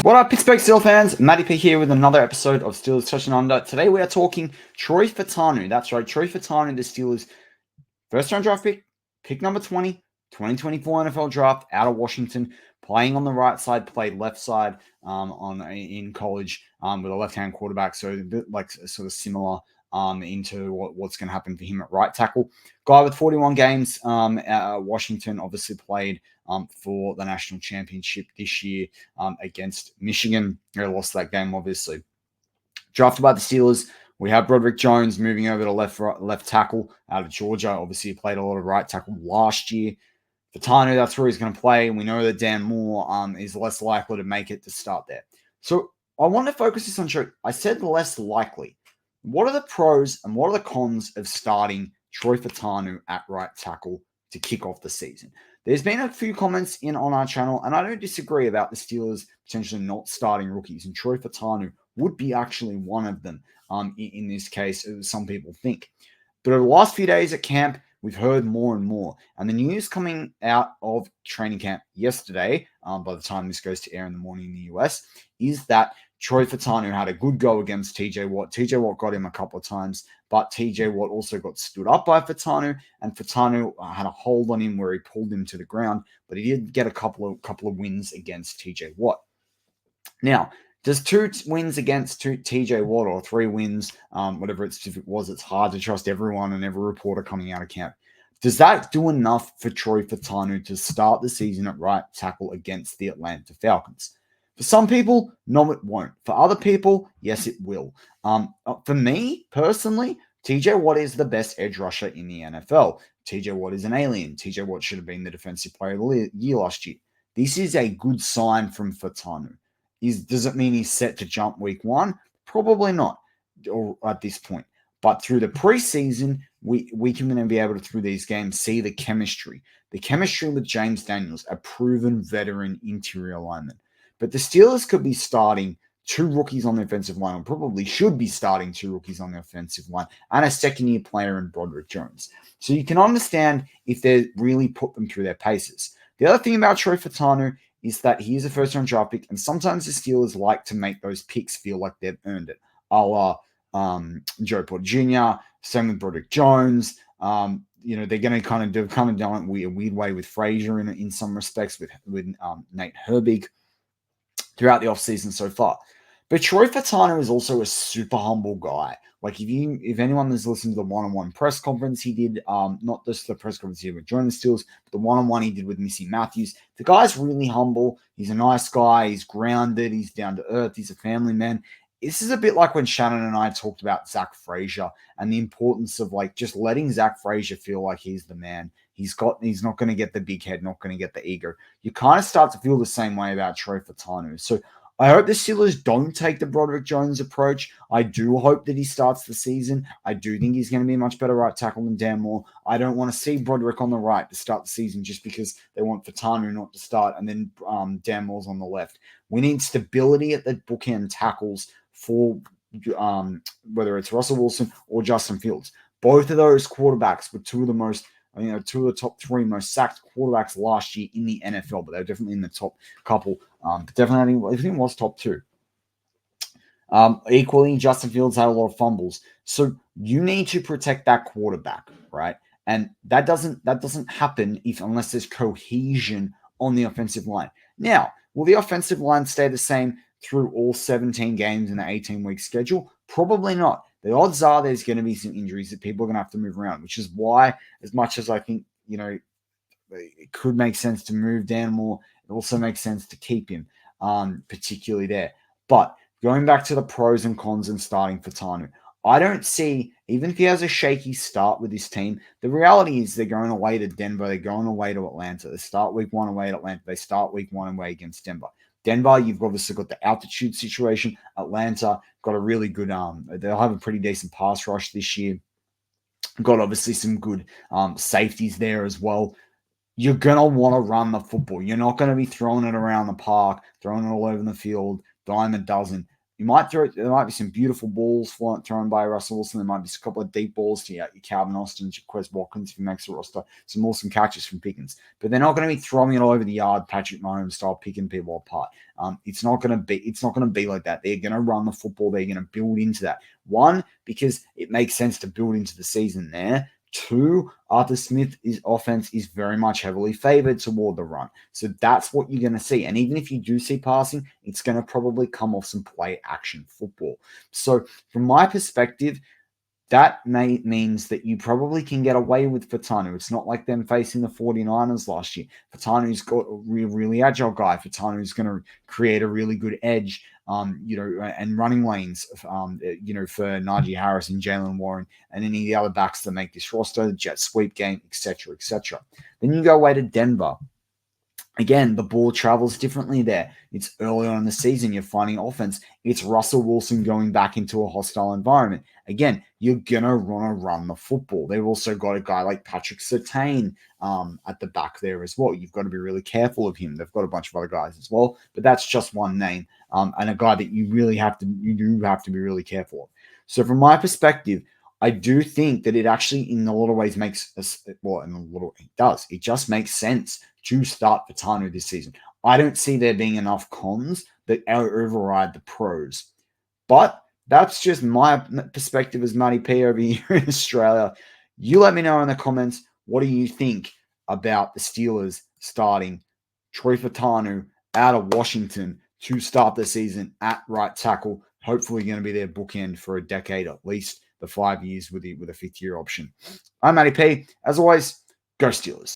What up, Pittsburgh Steelers fans? Matty P here with another episode of Steelers Touching Under. Today we are talking Troy Fautanu. That's right, Troy Fautanu, the Steelers' first-round draft pick number 20, 2024 NFL draft out of Washington, playing on the right side, played left side in college with a left-hand quarterback, so a bit like sort of similar into what's going to happen for him at right tackle. Guy with 41 games at Washington, obviously played for the national championship this year against Michigan. They lost that game, obviously. Drafted by the Steelers, we have Broderick Jones moving over to left tackle out of Georgia. Obviously, he played a lot of right tackle last year. Fautanu, that's where he's going to play. We know that Dan Moore is less likely to make it to start there. So I want to focus this on Troy. I said less likely. What are the pros and what are the cons of starting Troy Fautanu at right tackle to kick off the season? There's been a few comments on our channel, and I don't disagree about the Steelers potentially not starting rookies, and Troy Fautanu would be actually one of them in this case, as some people think. But over the last few days at camp, we've heard more and more. And the news coming out of training camp yesterday, by the time this goes to air in the morning in the US, is that Troy Fautanu had a good go against TJ Watt. TJ Watt got him a couple of times, but TJ Watt also got stood up by Fautanu, and Fautanu had a hold on him where he pulled him to the ground, but he did get a couple of wins against TJ Watt. Now, does 2 wins against TJ Watt or 3 wins, whatever it was, it's hard to trust everyone and every reporter coming out of camp. Does that do enough for Troy Fautanu to start the season at right tackle against the Atlanta Falcons? For some people, no, it won't. For other people, yes, it will. For me, personally, TJ Watt is the best edge rusher in the NFL. TJ Watt is an alien. TJ Watt should have been the defensive player of the year last year. This is a good sign from Fautanu. Does it mean he's set to jump week 1? Probably not or at this point. But through the preseason, we can be able to, through these games, see the chemistry. The chemistry with James Daniels, a proven veteran interior lineman. But the Steelers could be starting 2 rookies on the offensive line, or probably should be starting 2 rookies on the offensive line, and a second-year player in Broderick Jones. So you can understand if they really put them through their paces. The other thing about Troy Fautanu is that he is a first-round draft pick, and sometimes the Steelers like to make those picks feel like they've earned it. A la Joe Porter Jr., same with Broderick Jones. They're going to kind of done it a weird way with Frazier in some respects, with Nate Herbig throughout the offseason so far. But Troy Fautanu is also a super humble guy. Like if anyone has listened to the one-on-one press conference he did, not just the press conference here with joining the Steelers, but the one-on-one he did with Missy Matthews, the guy's really humble. He's a nice guy. He's grounded. He's down to earth. He's a family man. This is a bit like when Shannon and I talked about Zach Frazier and the importance of like just letting Zach Frazier feel like he's the man. He's not going to get the big head, not going to get the ego. You kind of start to feel the same way about Troy Fautanu. So I hope the Steelers don't take the Broderick Jones approach. I do hope that he starts the season. I do think he's going to be a much better right tackle than Dan Moore. I don't want to see Broderick on the right to start the season just because they want Fautanu not to start and then Dan Moore's on the left. We need stability at the bookend tackles for whether it's Russell Wilson or Justin Fields. Both of those quarterbacks were two of the top 3 most sacked quarterbacks last year in the NFL, but they're definitely in the top couple. Definitely, I think it was top 2. Equally, Justin Fields had a lot of fumbles, so you need to protect that quarterback, right? And that doesn't happen unless there's cohesion on the offensive line. Now, will the offensive line stay the same through all 17 games in the 18-week schedule? Probably not. The odds are there's going to be some injuries that people are going to have to move around, which is why, as much as I think, it could make sense to move Dan Moore, it also makes sense to keep him, particularly there. But going back to the pros and cons and starting Fautanu, I don't see, even if he has a shaky start with this team, the reality is they're going away to Denver, they're going away to Atlanta. They start week 1 away at Atlanta, they start week 1 away against Denver. Denver, you've obviously got the altitude situation. Atlanta got a really good, they'll have a pretty decent pass rush this year. Got obviously some good safeties there as well. You're going to want to run the football. You're not going to be throwing it around the park, throwing it all over the field, dime a dozen. There might be some beautiful balls thrown by Russell Wilson. There might be a couple of deep balls to your Calvin Austin, Quez Watkins if he makes the roster. Some awesome catches from Pickens. But they're not going to be throwing it all over the yard, Patrick Mahomes style, picking people apart. It's not going to be like that. They're going to run the football. They're going to build into that. One, because it makes sense to build into the season there. Two, Arthur Smith's offense is very much heavily favored toward the run. So that's what you're going to see. And even if you do see passing, it's going to probably come off some play action football. So from my perspective, that means that you probably can get away with Fautanu. It's not like them facing the 49ers last year. Fautanu's got a really agile guy. Fautanu's going to create a really good edge, and running lanes, for Najee Harris and Jalen Warren and any of the other backs that make this roster, the jet sweep game, etc., etc. Then you go away to Denver. Again, the ball travels differently there. It's early on in the season. You're finding offense. It's Russell Wilson going back into a hostile environment. Again, you're going to want to run the football. They've also got a guy like Patrick Surtain at the back there as well. You've got to be really careful of him. They've got a bunch of other guys as well, but that's just one name and a guy that you do have to be really careful of. So from my perspective, I do think that it actually, in a lot of ways, it just makes sense to start Fautanu this season. I don't see there being enough cons that override the pros. But that's just my perspective as Matty P over here in Australia. You let me know in the comments, what do you think about the Steelers starting Troy Fautanu out of Washington to start the season at right tackle? Hopefully going to be their bookend for a decade at least, the 5 years with a fifth-year option. I'm Matty P. As always, go Steelers.